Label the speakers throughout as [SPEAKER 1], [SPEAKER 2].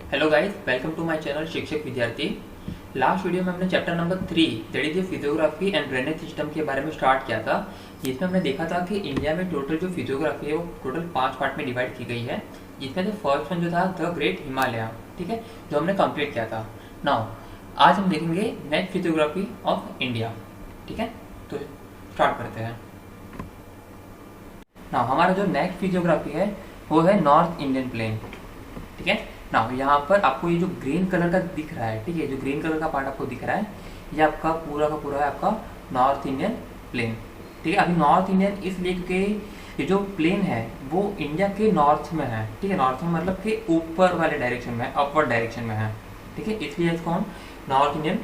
[SPEAKER 1] Hello guys, welcome to my channel Shikshak Vidyarthi. Last video में हमने chapter number 3 that is physiography and drainage system के बारे में start किया था, जिसमें हमने देखा था कि इंडिया में टोटल जो फिजियोग्राफी है वो टोटल 5 पार्ट में डिवाइड की गई है, जिसमें से फर्स्ट वन जो था द ग्रेट हिमालय, ठीक है, जो हमने कंप्लीट किया था। नाउ आज हम देखेंगे नेक्स्ट फिजियोग्राफी ऑफ इंडिया, ठीक है। तो स्टार्ट करते हैं। नाउ हमारा जो नेक्स्ट फिजियोग्राफी है वो है नॉर्थ इंडियन प्लेन, ठीक है। नाउ यहाँ पर आपको ये जो ग्रीन कलर का दिख रहा है, ठीक है, जो ग्रीन कलर का पार्ट आपको दिख रहा है ये आपका पूरा का पूरा है आपका नॉर्थ इंडियन प्लेन, ठीक है। अभी नॉर्थ इंडियन इसलिए क्योंकि ये जो प्लेन है वो इंडिया के नॉर्थ में है, ठीक है। नॉर्थ में मतलब कि ऊपर वाले डायरेक्शन में, अपवर्ड डायरेक्शन में है, ठीक है, इसलिए इसको हम नॉर्थ इंडियन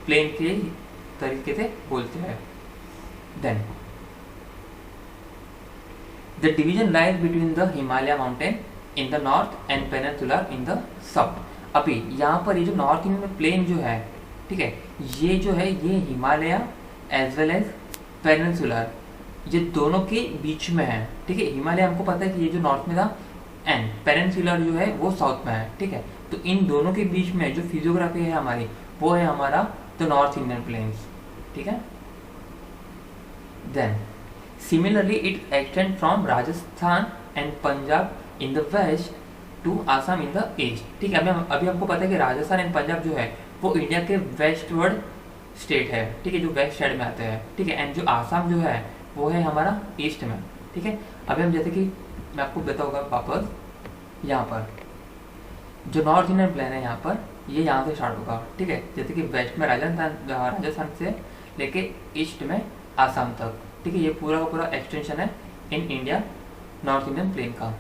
[SPEAKER 1] प्लेन के तरीके से बोलते हैं। Then the division lies between the Himalaya mountain in the north and peninsular in the south. अभी यहाँ पर ये जो नॉर्थ इंडियन प्लेन जो है, ठीक है, ये जो है ये Himalaya as well as peninsular ये दोनों के बीच में है, ठीक है। हिमालय हमको पता है कि ये जो नॉर्थ में था एंड पेनिनसुलर जो है वो साउथ में है, ठीक है। तो इन दोनों के बीच में जो फिजियोग्राफी है हमारी वो है हमारा द नॉर्थ इंडियन प्लेन्स, ठीक है। Then similarly it extend from Rajasthan and Punjab in the west to Assam in the east, ठीक है। अभी हमको पता है कि राजस्थान एंड पंजाब जो है वो इंडिया के वेस्टवर्ड स्टेट है, ठीक है, जो वेस्ट साइड में आते हैं, ठीक है। एंड जो आसाम जो है वो है हमारा ईस्ट में, ठीक है। अभी हम जैसे कि मैं आपको बताऊंगा वापस, यहाँ पर जो नॉर्थ इंडियन प्लेन है यहाँ पर ये यहाँ से स्टार्ट होगा, ठीक है। जैसे कि वेस्ट में राजस्थान से लेके ईस्ट में आसाम तक, ठीक है, ये पूरा का पूरा एक्सटेंशन है in India north Indian plane का।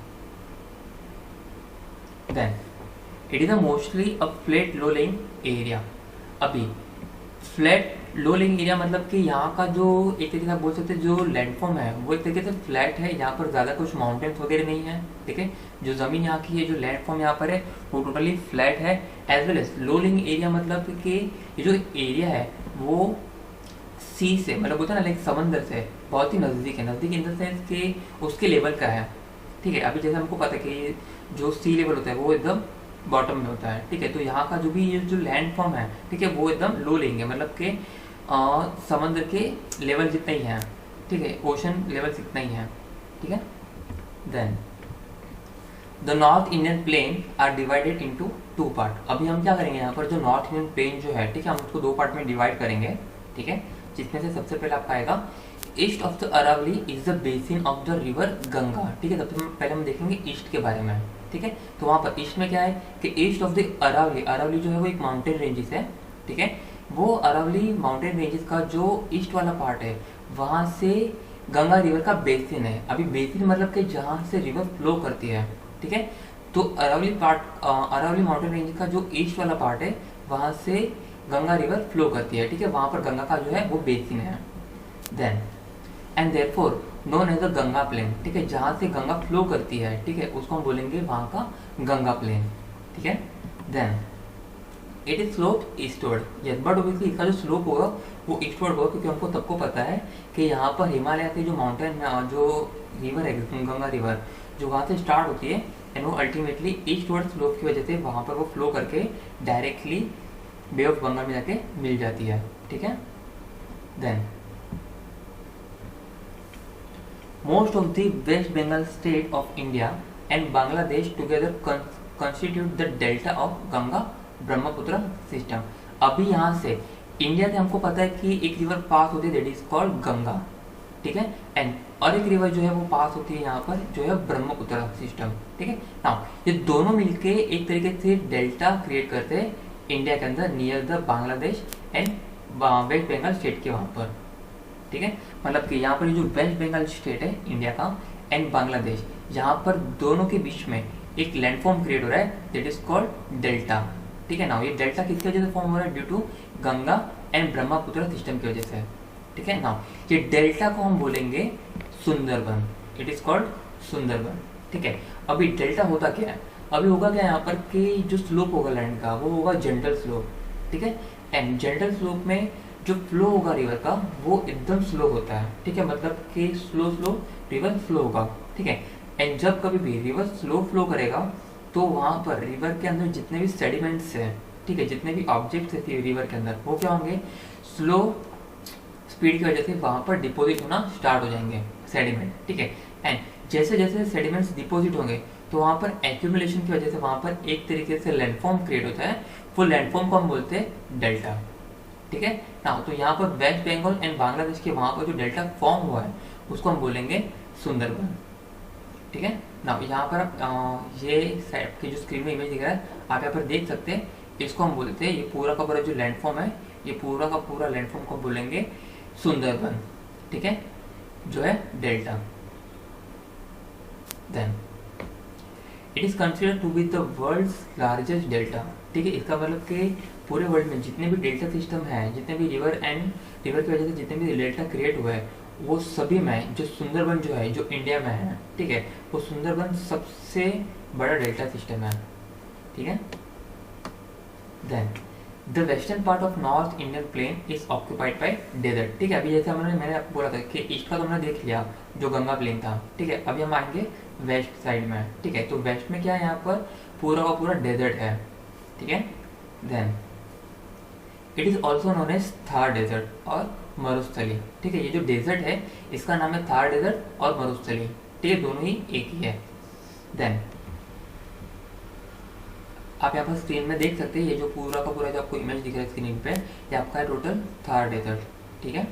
[SPEAKER 1] Then it is a mostly a flat low lying area। अभी फ्लैट लो lying एरिया मतलब कि यहाँ का जो एक तरीके से आप बोल सकते हैं जो लैंडफॉर्म है वो एक तरीके से फ्लैट है, यहाँ पर ज़्यादा कुछ माउंटेन्स वगैरह नहीं है, ठीक है। जो ज़मीन यहाँ की है, जो लैंडफॉर्म यहाँ पर है वो टोटली फ्लैट है। As well as low lying area मतलब कि ये जो एरिया है वो सी से मतलब बोलते हैं ना, लाइक समंदर से बहुत ही नज़दीक है, नज़दीक इन द सेंस कि उसके लेवल का है, ठीक है। अभी जैसे हमको पता है कि जो सी लेवल होता है वो एकदम बॉटम में होता है, ठीक है। तो यहाँ का जो भी ये जो लैंड फॉर्म है, ठीक है, वो एकदम लो लेंगे, मतलब कि समंदर के लेवल जितना ही है, ठीक है, ओशन लेवल जितना ही है, ठीक है। Then the north Indian plain are divided into 2 part. अभी हम क्या करेंगे यहाँ पर जो नॉर्थ इंडियन प्लेन जो है, ठीक है, हम उसको 2 पार्ट में डिवाइड करेंगे, ठीक है, जिसमें से सबसे पहले आपका आएगा east of the Aravalli is the basin of the river Ganga, ठीक है। सबसे पहले हम देखेंगे ईस्ट के बारे में, ठीक है। तो वहाँ पर ईस्ट में क्या है कि east of the Aravalli, Aravalli जो है वो एक माउंटेन रेंजेस है, ठीक है। वो अरावली माउंटेन रेंजेस का जो ईस्ट वाला पार्ट है वहाँ से गंगा रिवर का बेसिन है। अभी बेसिन मतलब कि जहाँ से रिवर फ्लो करती है, ठीक है। तो अरावली माउंटेन रेंज का जो ईस्ट वाला पार्ट है वहाँ से गंगा रिवर फ्लो करती है, ठीक है। वहाँ पर गंगा का जो है वो बेसिन है। Then and therefore known as the Ganga plain, ठीक है, जहाँ से गंगा फ्लो करती है, ठीक है, उसको हम बोलेंगे वहाँ का गंगा प्लेन, ठीक है। Then it is slope eastward, yes, but obviously इसका जो स्लोप होगा वो ईस्टवर्ड होगा, क्योंकि हमको सबको पता है कि यहाँ पर हिमालय से जो माउंटेन जो रिवर है गंगा रिवर जो वहाँ से स्टार्ट होती है एंड वो अल्टीमेटली ईस्टवर्ड स्लोप की वजह से वहाँ पर वो फ्लो करके डायरेक्टली बे ऑफ बंगाल में जाके मिल जाती है, ठीक है। Then most of the West Bengal state of India and Bangladesh together constitute the delta of Ganga Brahmaputra system। अभी यहाँ से इंडिया से हमको पता है कि एक रिवर पास होती है दैट इज कॉल्ड गंगा, ठीक है, एंड और एक रिवर जो है वो पास होती है यहाँ पर जो है ब्रह्मपुत्र सिस्टम, ठीक है। नाउ ये दोनों मिलके एक तरीके से डेल्टा क्रिएट करते हैं इंडिया के अंदर near the Bangladesh and West Bengal state के वहाँ पर, ठीक है। मतलब कि यहाँ पर जो वेस्ट बंगाल स्टेट है इंडिया का एंड बांग्लादेश, यहाँ पर दोनों के बीच में एक लैंडफॉर्म क्रिएट हो रहा है दैट इज कॉल्ड डेल्टा, ठीक है ना। ये डेल्टा किसकी वजह से फॉर्म हो रहा है? Due to Ganga and Brahmaputra system की वजह से, ठीक है ना। ये डेल्टा को हम बोलेंगे Sundarban, it is called Sundarban, ठीक है। अभी डेल्टा होता क्या है, अभी होगा क्या यहाँ पर कि जो स्लोप होगा लैंड का वो होगा जेंटल स्लोप, ठीक है। एंड जेंटल स्लोप में जो फ्लो होगा रिवर का वो एकदम स्लो होता है, ठीक है, मतलब कि स्लो रिवर फ्लो होगा, ठीक है। एंड जब कभी भी रिवर स्लो फ्लो करेगा तो वहाँ पर रिवर के अंदर जितने भी सेडिमेंट्स हैं, ठीक है, जितने भी ऑब्जेक्ट्स है रिवर के अंदर, वो क्या होंगे, स्लो स्पीड की वजह से वहाँ पर डिपोजिट होना स्टार्ट हो जाएंगे सेडिमेंट, ठीक है। एंड जैसे जैसे सेडिमेंट्स डिपोजिट होंगे तो वहाँ पर एक्यूमुलेशन की वजह से वहाँ पर एक तरीके से लैंडफॉर्म क्रिएट होता है, वो लैंडफॉर्म को हम बोलते हैं डेल्टा, ठीक है ना। तो यहाँ पर वेस्ट बंगाल एंड बांग्लादेश के वहाँ पर जो डेल्टा फॉर्म हुआ है उसको हम बोलेंगे सुंदरबन, ठीक है ना। यहाँ पर आप ये साइड की जो स्क्रीन में इमेज दिख रहा है आप यहाँ पर देख सकते हैं, इसको हम बोलते हैं, ये पूरा का पूरा जो लैंडफॉर्म है, ये पूरा का पूरा लैंडफॉर्म को बोलेंगे सुंदरबन, ठीक है, जो है delta. Then it is considered to be the world's largest delta, ठीक है। इसका मतलब कि पूरे वर्ल्ड में जितने भी डेल्टा सिस्टम है, जितने भी रिवर एंड रिवर की वजह से जितने भी डेल्टा क्रिएट हुए हैं, वो सभी में जो सुंदरबन जो है, जो इंडिया में है, ठीक है, वो सुंदरबन सबसे बड़ा डेल्टा सिस्टम है, ठीक है। Then the western part of north Indian plain is occupied by desert, ठीक है। अभी जैसे मैंने आपको बोला था कि ईस्ट का तो हमने देख लिया, जो गंगा प्लेन था, ठीक है। अभी हम आएंगे वेस्ट साइड में, ठीक है। तो वेस्ट में क्या है, यहाँ पर पूरा का पूरा डेजर्ट है, ठीक है। Then it is also known as Thar desert और मरुस्थली, ठीक है। ये जो डेजर्ट है इसका नाम है थार डेजर्ट और मरुस्थली, ठीक है, दोनों ही एक ही है। देन आप यहाँ पर स्क्रीन में देख सकते हैं, ये जो पूरा का पूरा जो आपको इमेज दिख रहा है स्क्रीन पे, ये आपका है टोटल थार डेजर्ट, ठीक है।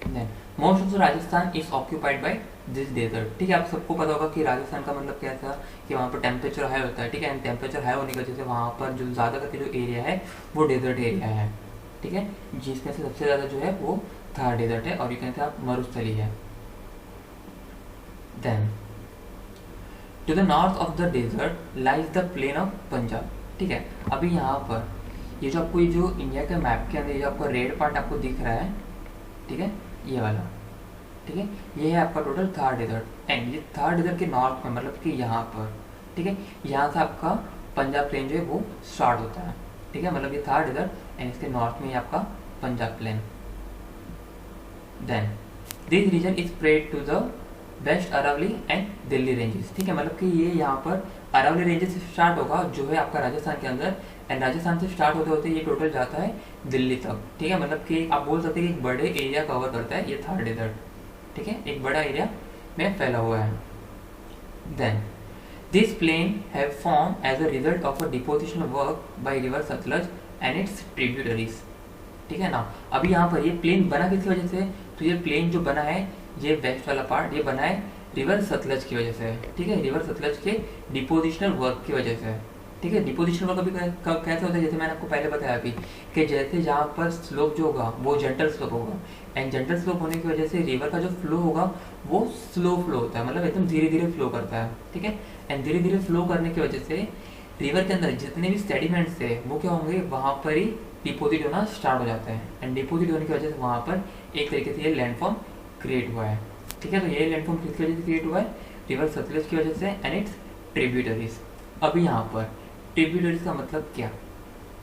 [SPEAKER 1] Then most of the Rajasthan is occupied by this desert, ठीक है। आप सबको पता होगा कि राजस्थान का मतलब क्या था, कि वहाँ पर टेम्परेचर हाई होता है, ठीक है। एंड टेम्परेचर हाई होने की वजह से वहाँ पर जो ज़्यादा करके जो एरिया है वो डेजर्ट एरिया है, ठीक है, जिसमें से सबसे ज़्यादा जो है वो थार डेजर्ट है, और ये कहते हैं आप मरुस्थली है। Then to the north of the desert lies the plain of Punjab, ठीक है। अभी यहाँ पर ये जो आपको ये जो इंडिया के मैप के अंदर जो आपको रेड पार्ट आपको दिख रहा है, ठीक है, ये वाला, ठीक है, ये है आपका टोटल थार डेजर्ट। एंड ये थार डेजर्ट के नॉर्थ में, मतलब कि यहाँ पर, ठीक है, यहाँ से आपका पंजाब प्लेन जो है वो स्टार्ट होता है, ठीक है, मतलब ये थार डेजर्ट एंड इसके नॉर्थ में आपका Punjab plain. Then this region is spread to the west Aravalli and Delhi ranges, ठीक है, मतलब कि ये यहाँ पर अरावली रेंजेस से स्टार्ट होगा जो है आपका राजस्थान के अंदर, एंड राजस्थान से स्टार्ट होते होते ये टोटल जाता है दिल्ली तक, ठीक है। मतलब कि आप बोल सकते हैं कि एक बड़े एरिया कवर करता है ये थार डेजर्ट, ठीक है, एक बड़ा एरिया में फैला हुआ है। Then this plain have form as a result of a deposition work by river Sutlej and its tributaries, ठीक है ना। अभी यहाँ पर ये प्लेन बना किसकी वजह से, तो ये प्लेन जो बना है, ये वेस्ट वाला पार्ट ये बना है रिवर सतलज की वजह से, ठीक है, रिवर सतलज के डिपोजिशनल वर्क की वजह से, ठीक है। डिपोजिशनल वर्क अभी कैसे होता है, जैसे मैंने आपको पहले बताया अभी, कि जैसे जहाँ पर स्लोप जो होगा वो जेंटल स्लोप होगा, एंड जेंटल स्लोप होने की वजह से रिवर का जो फ्लो होगा वो स्लो फ्लो होता है, मतलब एकदम धीरे धीरे फ्लो करता है, ठीक है। एंड धीरे धीरे फ्लो करने की वजह से रिवर के अंदर जितने भी सेडिमेंट्स थे वो क्या होंगे, वहाँ पर ही डिपोजिट होना स्टार्ट हो जाता है, एंड डिपोजिट होने की वजह से वहाँ पर एक तरीके से ये लैंडफॉर्म क्रिएट हुआ है, ठीक है। तो ये लैंडफॉर्म किसकी वजह से क्रिएट हुआ है, रिवर सतलज की वजह से एंड इट्स ट्रिब्यूटरीज। अभी यहाँ पर ट्रिब्यूटरीज का मतलब क्या,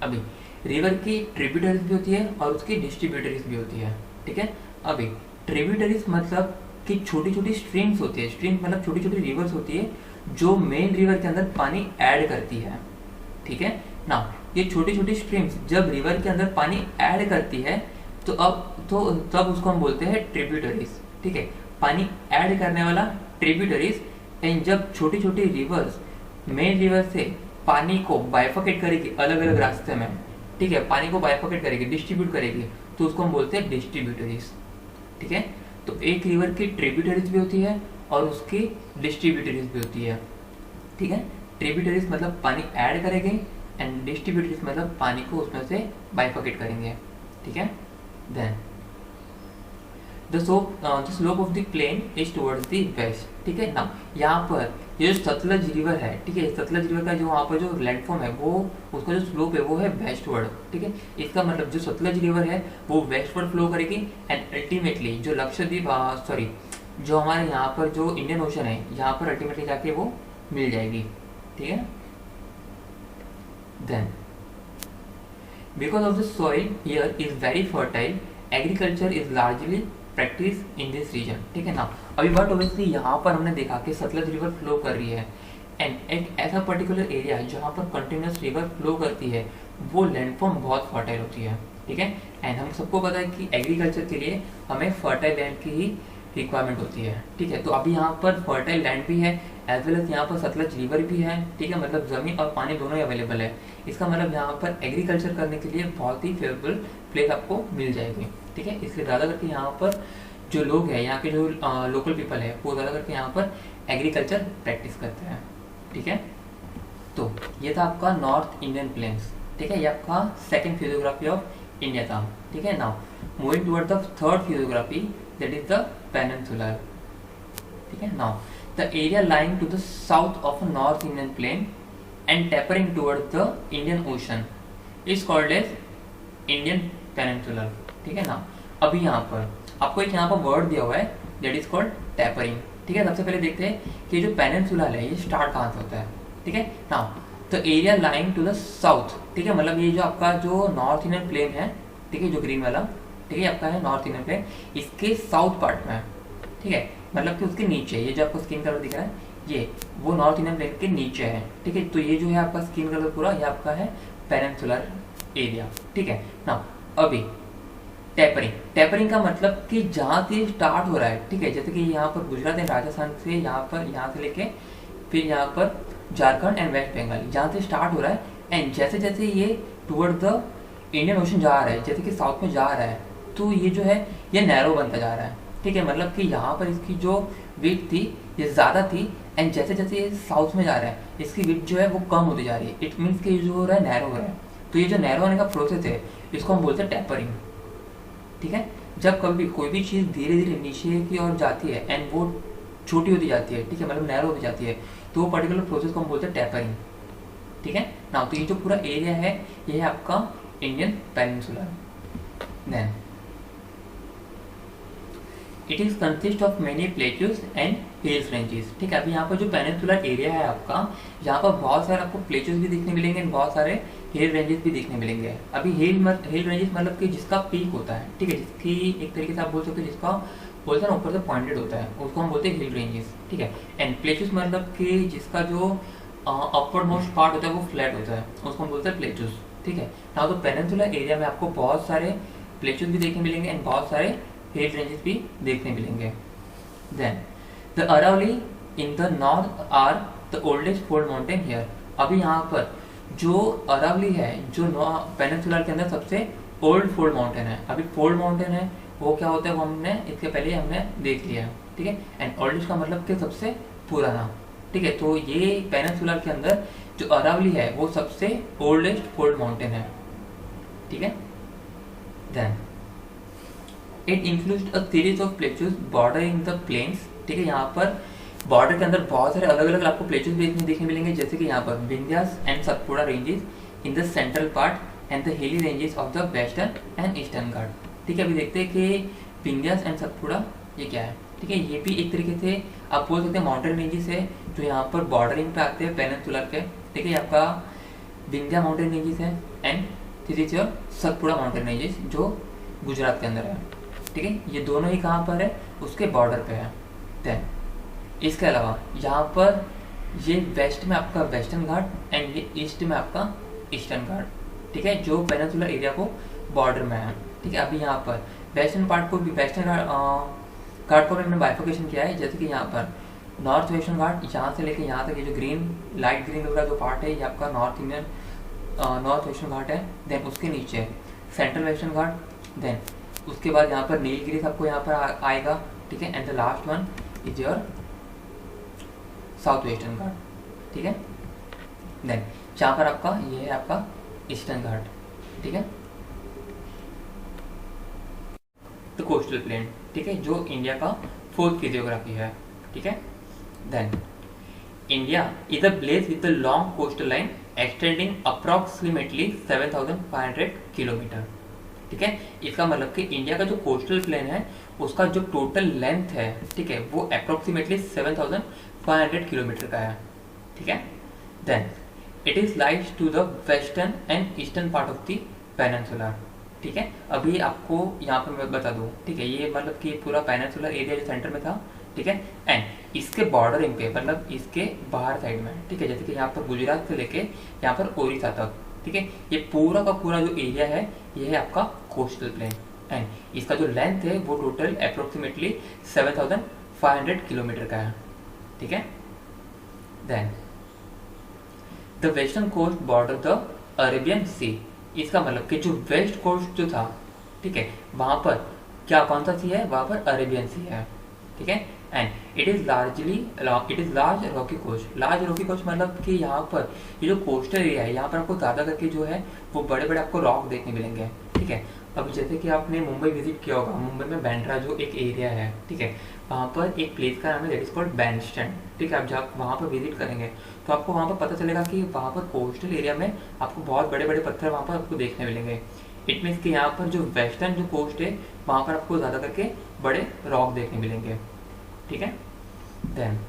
[SPEAKER 1] अभी रिवर की ट्रिब्यूटरीज भी होती है और उसकी डिस्ट्रीब्यूटरीज भी होती है, ठीक है। अभी ट्रिब्यूटरीज मतलब कि छोटी छोटी स्ट्रीम्स होती है, स्ट्रीम मतलब छोटी छोटी रिवर्स होती है जो मेन रिवर के अंदर पानी ऐड करती है, ठीक है ना। ये छोटी छोटी स्ट्रीम्स जब रिवर के अंदर पानी ऐड करती है तो तब उसको हम बोलते हैं ट्रिब्यूटरीज, ठीक है, पानी ऐड करने वाला ट्रिब्यूटरीज। एंड जब छोटी छोटी रिवर्स मेन रिवर से पानी को बाइफर्केट करेगी अलग अलग रास्ते में, ठीक है, पानी को बाइफर्केट करेगी, डिस्ट्रीब्यूट करेगी, तो उसको हम बोलते हैं डिस्ट्रीब्यूटरीज, ठीक है। तो एक रिवर की ट्रिब्यूटरीज भी होती है और उसकी डिस्ट्रीब्यूटरीज भी होती है, ठीक है। ट्रिब्यूटरीज मतलब पानी ऐड करेंगे एंड डिस्ट्रीब्यूटरीज मतलब पानी को उसमें से बाइफर्केट करेंगे, ठीक है। Then the slope of the plain is towards the west, ठीक है ना। यहाँ पर ये जो सतलज रिवर है, ठीक है, सतलज रिवर का जो वहाँ पर जो लैंडफॉर्म है वो उसका जो स्लोप है वो है वेस्टवर्ड, ठीक है। इसका मतलब जो सतलज रिवर है वो वेस्टवर्ड फ्लो करेगी एंड अल्टीमेटली जो लक्षद्वीप सॉरी जो हमारे यहाँ पर जो इंडियन ओशन है यहाँ पर अल्टीमेटली जाके वो मिल जाएगी, ठीक है। Then because of the soil here is very fertile agriculture is largely practice in this region, ठीक है ना। अभी बट ऑब्वियसली यहाँ पर हमने देखा कि सतलज रिवर फ्लो कर रही है एंड एक ऐसा पर्टिकुलर एरिया जहाँ पर कंटिन्यूस रिवर फ्लो करती है, वो लैंडफॉर्म बहुत फर्टाइल होती है, ठीक है। एंड हम सबको पता है कि एग्रीकल्चर के लिए हमें फर्टाइल लैंड की ही रिक्वायरमेंट होती है, ठीक है। तो अभी यहाँ पर फर्टाइल लैंड भी है, एज वेल एज यहाँ पर सतलज रिवर भी है, ठीक है, मतलब ज़मीन और पानी दोनों ही अवेलेबल है। इसका मतलब यहाँ पर एग्रीकल्चर करने के लिए बहुत ही फेवरेबल प्लेस आपको मिल जाएगी, ठीक है। इसलिए ज़्यादा करके यहाँ पर जो लोग हैं, यहाँ के जो लोकल पीपल है, वो ज़्यादा करके यहाँ पर एग्रीकल्चर प्रैक्टिस करते हैं, ठीक है। तो ये था आपका नॉर्थ इंडियन प्लेन्स, ठीक है, ये आपका सेकंड फिजियोग्राफी ऑफ इंडिया था, ठीक है। Now moving toward the third physiography, that is the peninsular, ठीक है। Now the area lying to the south of north Indian plain and tapering toward the Indian ocean is called as Indian peninsular, ठीक है ना। अभी यहाँ पर आपको एक यहाँ पर वर्ड दिया हुआ है, दैट इज कॉल्ड टेपरिंग, ठीक है। सबसे पहले देखते हैं कि जो पेनिनसुलर है ये स्टार्ट कहाँ से होता है, ठीक है। Now the area lying to the south, ठीक है, मतलब ये जो आपका जो नॉर्थ इंडियन प्लेन है, ठीक है, जो ग्रीन वाला, ठीक है, आपका है नॉर्थ इंडियन प्लेन, इसके साउथ पार्ट में है, ठीक है, मतलब कि उसके नीचे ये जो आपको स्किन कलर दिख रहा है, ये वो नॉर्थ इंडियन प्लेन के नीचे है, ठीक है। तो ये जो है आपका स्किन कलर पूरा, ये आपका है पेनिनसुलर एरिया, ठीक है ना। अभी टेपरिंग, टेपरिंग का मतलब कि जहाँ से स्टार्ट हो रहा है, ठीक है, जैसे कि यहाँ पर गुजरात एंड राजस्थान से यहाँ पर, यहाँ से लेके फिर यहाँ पर झारखंड एंड वेस्ट बंगाल, जहाँ से स्टार्ट हो रहा है, एंड जैसे जैसे ये टुवर्ड द इंडियन ओशन जा रहा है, जैसे कि साउथ में जा रहा है, तो ये जो है ये नैरो बनता जा रहा है, ठीक है। मतलब कि यहाँ पर इसकी जो विड्थ थी ये ज़्यादा थी, एंड जैसे जैसे ये साउथ में जा रहा है, इसकी विड्थ जो है वो कम होती जा रही है। इट मीन्स कि जो हो रहा है नैरो हो रहा है। तो ये जो नैरो होने का प्रोसेस है, इसको हम बोलते हैं टेपरिंग, ठीक है। जब कभी कोई भी चीज़ धीरे धीरे नीचे की ओर जाती है एंड वो छोटी होती जाती है, ठीक है, मतलब नैरो होती जाती है, तो वो पर्टिकुलर प्रोसेस को हम बोलते हैं टेपरिंग, ठीक है ना। तो ये जो पूरा एरिया है ये है आपका Indian peninsula. Then it is consist of many plateaus and hills ranges, ठीक है। अभी यहाँ पर जो पेनिनसुलर एरिया है आपका, यहाँ पर बहुत सारे आपको प्लेट्यूज भी दिखने मिलेंगे एंड बहुत सारे हिल रेंजेस भी दिखने मिलेंगे। अभी हिल रेंजेस मतलब कि जिसका पीक होता है, ठीक है, जिसकी एक तरीके से आप बोल सकते हो जिसका बोलते हैं ना ऊपर से पॉइंटेड होता है, उसको हम बोलते हैं हिल रेंजेस, ठीक है। एंड प्लेट्यूज मतलब कि जिसका जो अपवर्ड मोस्ट पार्ट होता है वो फ्लैट होता है, उसको हम बोलते हैं प्लेट्यूज, ठीक है ना। तो पेनिनसुलर एरिया में आपको बहुत सारे प्लेट्यूज भी देखने मिलेंगे एंड बहुत सारे हिल रेंजेस भी देखने मिलेंगे। Then the Aravalli in the north are the oldest fold mountain here. अभी यहाँ पर जो अरावली है, जो पेनिनसुलर के अंदर सबसे ओल्ड फोल्ड माउंटेन है। अभी फोल्ड माउंटेन है वो क्या होता है वो हमने इसके पहले हमने देख लिया, ठीक है। एंड ओल्डेस्ट का मतलब कि सबसे पुराना, ठीक है। तो ये पेनिनसुलर के अंदर जो अरावली है वो सबसे ओल्डेस्ट फोल्ड माउंटेन है, ठीक है। Then it includes a series of plateaus bordering the plains, ठीक है। यहाँ पर बॉर्डर के अंदर बहुत सारे अलग अलग आपको प्लेट्यूज देखने मिलेंगे, जैसे कि यहाँ पर Vindhyas and Satpura ranges in the central part and the hilly ranges of the western and eastern Ghat, ठीक है। अभी देखते हैं कि विंध्यास एंड सतपुड़ा ये क्या है, ठीक है। ये भी एक तरीके से आप बोल सकते हैं माउंटेन रेंजेस है जो यहाँ पर बॉर्डरिंग पे आते हैं पेनिनसुलर के, ठीक है। आपका विंध्या माउंटेन रेंजेस है and this is your Satpura mountain ranges जो गुजरात के अंदर है, ठीक है। ये दोनों ही कहाँ पर है, उसके बॉर्डर पे है। देन इसके अलावा यहाँ पर ये वेस्ट में आपका वेस्टर्न घाट एंड ये ईस्ट में आपका ईस्टर्न घाट, ठीक है, जो पेनिनसुलर एरिया को बॉर्डर में है, ठीक है। अभी यहाँ पर वेस्टर्न पार्ट को भी वेस्टर्न घाट को भी हमने बाइफिकेशन किया है, जैसे कि यहाँ पर नॉर्थ वेस्टर्न घाट यहाँ से लेके यहाँ तक ये जो ग्रीन लाइट ग्रीन वाला जो पार्ट है ये आपका नॉर्थ इंडियन नॉर्थ वेस्टर्न घाट है। देन उसके नीचे सेंट्रल वेस्टर्न घाट, देन उसके बाद यहाँ पर नीलगिरी आपको यहाँ पर आएगा, ठीक है। And the last one is your south western Ghat, ठीक है। देन जहाँ पर आपका ये है आपका ईस्टर्न घाट, ठीक है। द कोस्टल प्लेन, ठीक है, जो इंडिया का फोर्थ फिजियोग्राफी है, ठीक है। Then India is a place with a long coastal line extending approximately 7,500 kilometre, ठीक है। इसका मतलब कि इंडिया का जो कोस्टल प्लेन है उसका जो टोटल लेंथ है, ठीक है, वो अप्रॉक्सीमेटली 7,500 किलोमीटर का है, ठीक है। Then it is lies to the western and eastern part of the peninsula, ठीक है। अभी आपको यहाँ पर मैं बता दूँ, ठीक है, ये मतलब कि पूरा पेनिनसुलर एरिया जो सेंटर में था, ठीक है। एंड इसके बॉर्डरिंग पे, मतलब इसके बाहर साइड में, ठीक है, जैसे कि यहाँ पर गुजरात से लेके यहाँ पर ओडिशा तक, ठीक है, ये पूरा का पूरा जो एरिया है ये है आपका कोस्टल प्लेन। एंड इसका जो लेंथ है वो टोटल अप्रोक्सीमेटली 7500 किलोमीटर का है, ठीक है। Then the western coast border the Arabian Sea, इसका मतलब कि जो वेस्ट कोस्ट जो था, ठीक है, वहां पर क्या कौन सा सी है, वहां पर अरेबियन सी है, ठीक है। And it is large rocky coast. Large rocky coast मतलब कि यहाँ पर ये जो कोस्टल एरिया है यहाँ पर आपको ज्यादा करके जो है वो बड़े बड़े आपको रॉक देखने मिलेंगे, ठीक है। अब जैसे कि आपने मुंबई विजिट किया होगा, मुंबई में बैंड्रा जो एक एरिया है, ठीक है, वहाँ पर एक प्लेस का नाम है दैट इज कॉल्ड बैंडस्टैंड, ठीक है। आप जब वहाँ पर विजिट करेंगे तो आपको वहाँ पर पता चलेगा कि वहाँ पर कोस्टल एरिया में आपको बहुत बड़े बड़े पत्थर वहाँ पर आपको देखने मिलेंगे। इट मीन्स कि यहाँ पर जो वेस्टर्न जो कोस्ट है वहाँ पर आपको ज़्यादा करके बड़े रॉक देखने मिलेंगे, ठीक है। Then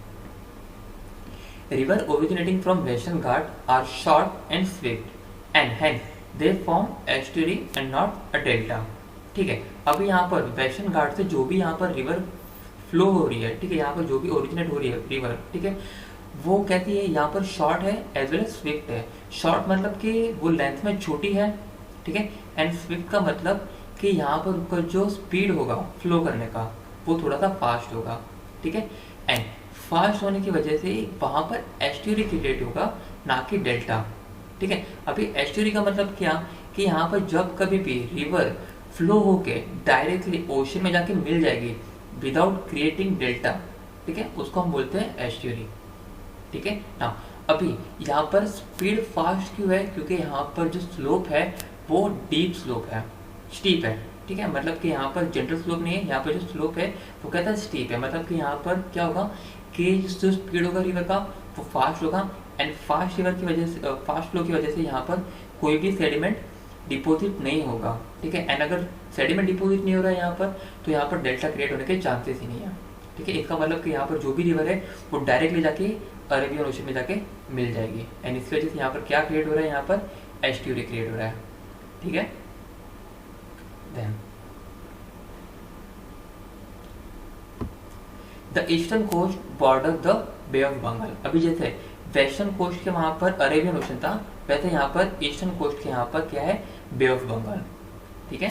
[SPEAKER 1] river originating from western Ghat are short and swift and hence they form estuary and not a delta, ठीक है। अब यहाँ पर वेस्टर्न घाट से जो भी यहाँ पर रिवर फ्लो हो रही है, ठीक है, यहाँ पर जो भी ओरिजिनेट हो रही है रिवर, ठीक है, वो कहती है यहाँ पर शॉर्ट है एज वेल एज स्विफ्ट है। शॉर्ट मतलब कि वो लेंथ में छोटी है, ठीक है, एंड स्विफ्ट का मतलब कि यहाँ पर उसका जो स्पीड होगा फ्लो करने का वो थोड़ा सा फास्ट होगा, ठीक है। एंड फास्ट होने की वजह से वहाँ पर एस्ट्यूरी क्रिएट होगा, ना कि डेल्टा, ठीक है। अभी एस्ट्यूरी का मतलब क्या कि यहाँ पर जब कभी भी रिवर फ्लो होके डायरेक्टली ओशन में जाके मिल जाएगी विदाउट क्रिएटिंग डेल्टा, ठीक है, उसको हम बोलते हैं एस्ट्यूरी, ठीक है ना। अभी यहाँ पर स्पीड फास्ट क्यों है, क्योंकि यहाँ पर जो स्लोप है वो डीप स्लोप है, स्टीप है, ठीक है। मतलब कि यहाँ पर जनरल स्लोप नहीं है, यहाँ पर जो स्लोप है वो कहता है स्टीप है। मतलब कि यहाँ पर क्या होगा कि जो स्पीड होगा रिवर का वो फास्ट होगा, एंड फास्ट रिवर की वजह से, फास्ट फ्लो की वजह से यहाँ पर कोई भी सेडिमेंट डिपोजिट नहीं होगा, ठीक है। एंड अगर सेडिमेंट डिपोजिट नहीं हो रहा है यहाँ पर तो यहाँ पर डेल्टा क्रिएट होने के चांसेस ही नहीं है, ठीक है। इसका मतलब कि यहाँ पर जो भी रिवर है वो डायरेक्टली जाके अरेबियन ओशन में जाके मिल जाएगी, एंड इसकी वजह से यहाँ पर क्या क्रिएट हो रहा है, यहाँ पर एस्ट्यूरी क्रिएट हो रहा है, ठीक है। Then the eastern coast border the bay of Bengal. अभी जैसे वेस्टर्न कोस्ट के वहां पर अरेबियन ओशन था, वैसे यहाँ पर ईस्टर्न कोस्ट के यहाँ पर क्या है, बे ऑफ बंगाल, ठीक है।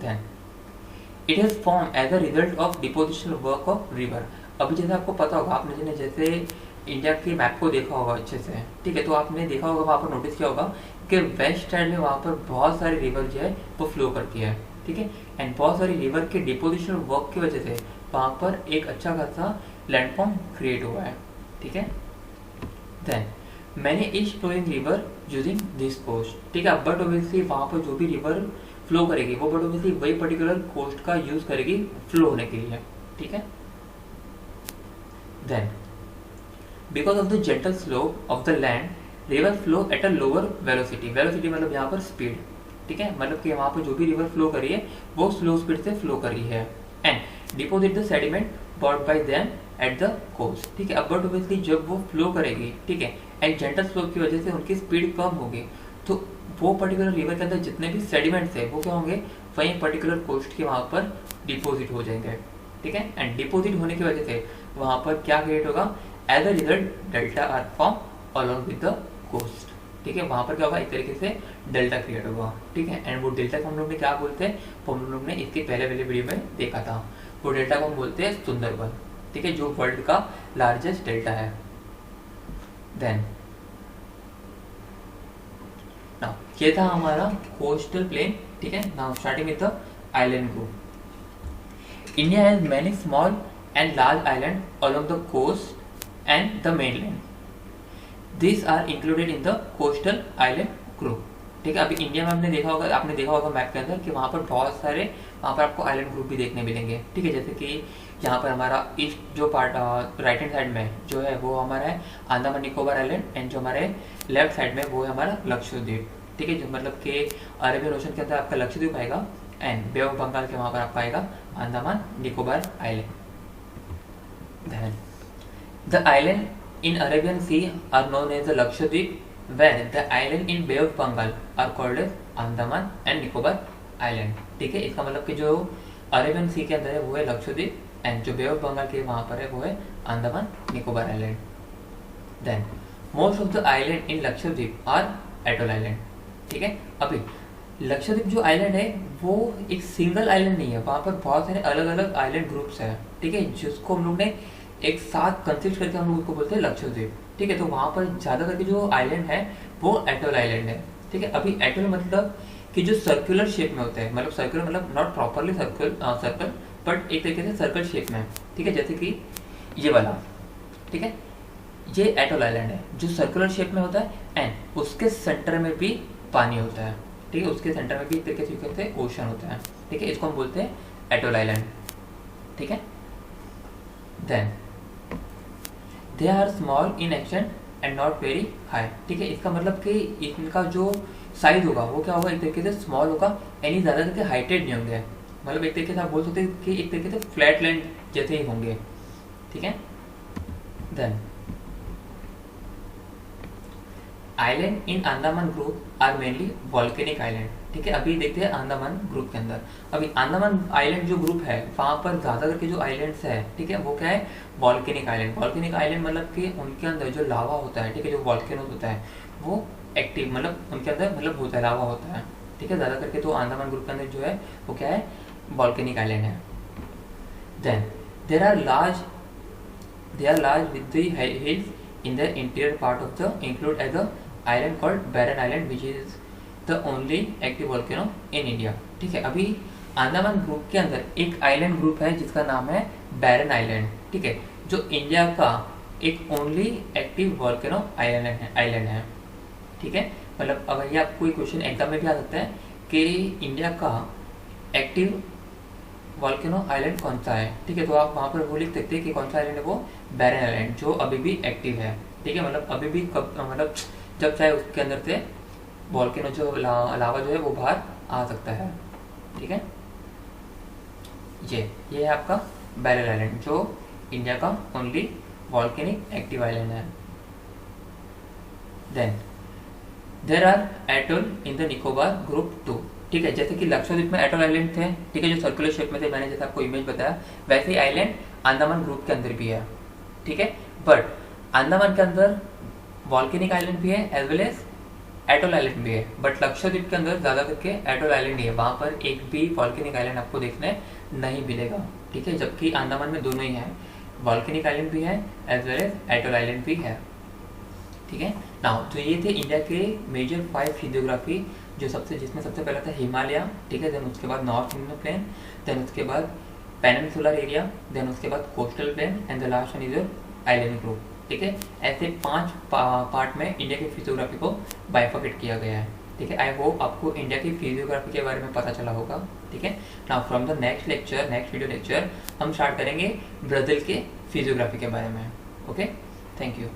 [SPEAKER 1] Then it has form as a result of deposition work of river. अभी जैसे आपको पता होगा, आपने जैसे इंडिया के मैप को देखा होगा अच्छे से, ठीक है, तो आपने देखा होगा, वहाँ पर नोटिस किया होगा कि वेस्ट साइड में वहाँ पर बहुत सारी रिवर जो है वो फ्लो करती है, ठीक है। एंड बहुत सारी रिवर के डिपोजिशन वर्क की वजह से वहाँ पर एक अच्छा खासा लैंडफॉर्म क्रिएट हुआ है, ठीक है। Then many east flowing river using this coast, ठीक है। बट ऑब्वियसली वहाँ पर जो भी रिवर फ्लो करेगी वो बट ऑब्वियसली वही पर्टिकुलर कोस्ट का यूज करेगी फ्लो होने के लिए, ठीक है। Then because of the gentle slope of the land river flow at a lower velocity. Velocity मतलब यहाँ पर स्पीड, ठीक है, मतलब कि वहाँ पर जो भी रिवर फ्लो कर रही है वो स्लो स्पीड से फ्लो कर रही है, and deposit the sediment bought by them at the coast, ठीक है। अब बट ऑब्वियसली जब वो फ्लो करेगी, ठीक है, एंड जेंटल स्लोप की वजह से उनकी स्पीड कम होगी, तो वो पर्टिकुलर रिवर के अंदर जितने भी सेडिमेंट्स है वो क्या होंगे, वहीं पर्टिकुलर कोस्ट के वहाँ पर डिपोजिट हो जाएंगे, ठीक है। एंड डिपोजिट होने की वजह से वहाँ पर क्या क्रिएट होगा, as a result delta are form along with the coast, ठीक है। वहाँ पर क्या होगा, एक तरीके से डेल्टा क्रिएट होगा, ठीक है। एंड वो डेल्टा को हम लोग ने क्या बोलते हैं, वो हम लोग ने इसके पहले वाले वीडियो में देखा था, वो डेल्टा को हम बोलते हैं सुंदरबन, ठीक है, जो वर्ल्ड का लार्जेस्ट डेल्टा है। देन नाउ ये था हमारा कोस्टल प्लेन, ठीक है। Now starting with the island group. India has many small and large island along the coast and the mainland. These are included in the coastal island group, ठीक है। अभी India में आपने देखा होगा मैप के अंदर कि वहाँ पर बहुत सारे, वहाँ पर आपको आइलैंड ग्रुप भी देखने मिलेंगे, ठीक है। जैसे कि यहाँ पर हमारा ईस्ट जो पार्ट राइट हैंड साइड में जो है वो हमारा है अंडमान निकोबार आइलैंड, एंड जो हमारे लेफ्ट साइड में वो है हमारा लक्षद्वीप, ठीक है, जो मतलब कि अरेबियन ओशन के अंदर आपका लक्षद्वीप आएगा, एंड बे ऑफ बंगाल के वहाँ पर आपका आएगा Andaman Nicobar island. Then the island in Arabian Sea are known as the Lakshadweep, where the island in Bay of Bengal are called as Andaman and Nicobar Island, ठीक है। इसका मतलब कि जो अरेबियन सी के अंदर है वो है लक्षद्वीप, एंड जो बे ऑफ बंगाल के वहाँ पर है वो है Andaman Nicobar island. Then most of the island in Lakshadweep are atoll island. ठीक है, अभी लक्षद्वीप जो आइलैंड है वो एक सिंगल आइलैंड नहीं है, वहाँ पर बहुत सारे अलग अलग आइलैंड ग्रुप्स हैं। ठीक है, जिसको हम लोग ने एक साथ कंसिस्ट करके हम लोग उसको बोलते हैं लक्षद्वीप। ठीक है, तो वहाँ पर ज़्यादा करके जो आइलैंड है वो एटोल आइलैंड है। ठीक है, अभी एटोल मतलब कि जो सर्कुलर शेप में होते हैं, मतलब सर्कुलर मतलब नॉट प्रॉपरली सर्कल बट एक तरीके से सर्कल शेप में। ठीक है, जैसे कि ये वाला। ठीक है, ये एटोल आइलैंड है जो सर्कुलर शेप में होता है एंड उसके सेंटर में भी पानी होता है। ठीक है, उसके सेंटर में भी एक तरीके से कहते हैं ओशन होता है। ठीक है, इसको हम बोलते हैं एटोल आइलैंड। ठीक है, then they are small in action and not very high. ठीक है, इसका मतलब कि इनका जो साइज होगा वो क्या होगा, एक तरीके से स्मॉल होगा, यानी ज़्यादा करके हाइटेड नहीं होंगे। मतलब एक तरीके से आप बोल सकते हैं कि एक तरीके से फ्लैट लैंड जैसे ही होंगे। ठीक है, then island in Andaman group are mainly volcanic island. ठीक है, अभी देखते हैं अंडमान ग्रुप के अंदर। अभी अंडमान आइलैंड जो ग्रुप है वहाँ पर ज़्यादा करके जो आइलैंड्स है, ठीक है, वो क्या है, वॉल्केनिक आइलैंड। वॉल्केनिक आइलैंड मतलब कि उनके अंदर जो लावा होता है, ठीक है, जो वॉल्केनो होता है वो एक्टिव, मतलब उनके अंदर मतलब होता है, लावा होता है। ठीक है, ज़्यादा करके तो अंडमान ग्रुप के अंदर जो है वो क्या है, वॉल्केनिक आइलैंड है। Then there are large with the hills in the interior part of the include as a island called Barren Island which is the only active volcano in India। ठीक है, अभी अंडमान ग्रुप के अंदर एक island group है जिसका नाम है बैरन आइलैंड। ठीक है, जो इंडिया का एक ओनली एक्टिव वॉल्केनो आइलैंड है। ठीक है, मतलब अगर ये आपको कोई क्वेश्चन एग्जाम में भी आ सकता है कि इंडिया का एक्टिव वॉल्केनो आइलैंड कौन सा है। ठीक है, तो आप वहाँ पर वो लिख सकते हैं कि कौन सा आइलैंड है, वो बैरन आइलैंड, जो अभी भी एक्टिव है। ठीक है, मतलब अभी भी कब, मतलब जब चाहे उसके अंदर से वॉल्केनो जो लावा जो है वो बाहर आ सकता है। ठीक है, ये है आपका बैरन आइलैंड जो इंडिया का ओनली वॉल्केनिक एक्टिव आइलैंड है। Then there are atoll in the Nicobar group 2। ठीक है, जैसे कि लक्षद्वीप में एटोल आइलैंड थे, ठीक है, जो सर्कुलर शेप में थे, मैंने जैसे आपको इमेज बताया, वैसे ही आइलैंड अंडमान ग्रुप के अंदर भी है। ठीक है, बट अंडमान के अंदर वॉल्केनिक आइलैंड भी है as well as atoll island भी है, बट लक्षद्वीप के अंदर ज़्यादा करके एटोल आइलैंड ही है, वहाँ पर एक भी वॉल्केनिक आइलैंड आपको देखने नहीं मिलेगा। ठीक है, जबकि अंडमान में दोनों ही है, वॉल्केनिक आइलैंड भी है as well as atoll island भी है। ठीक है, नाउ तो ये थे इंडिया के मेजर 5 फिजियोग्राफी, जिसमें सबसे पहला था हिमालय। ठीक है, देन उसके बाद नॉर्थ इंडियन प्लेन, देन उसके बाद पेनिनसुलर एरिया, देन उसके बाद coastal plain and the last one is your island group. ठीक है, ऐसे 5 पार्ट में इंडिया की फिजियोग्राफी को बाइफर्केट किया गया है। ठीक है, आई होप आपको इंडिया की फिजियोग्राफी के बारे में पता चला होगा। ठीक है, now from the next video lecture हम स्टार्ट करेंगे ब्राज़ील के फिजियोग्राफी के बारे में। Okay, thank you.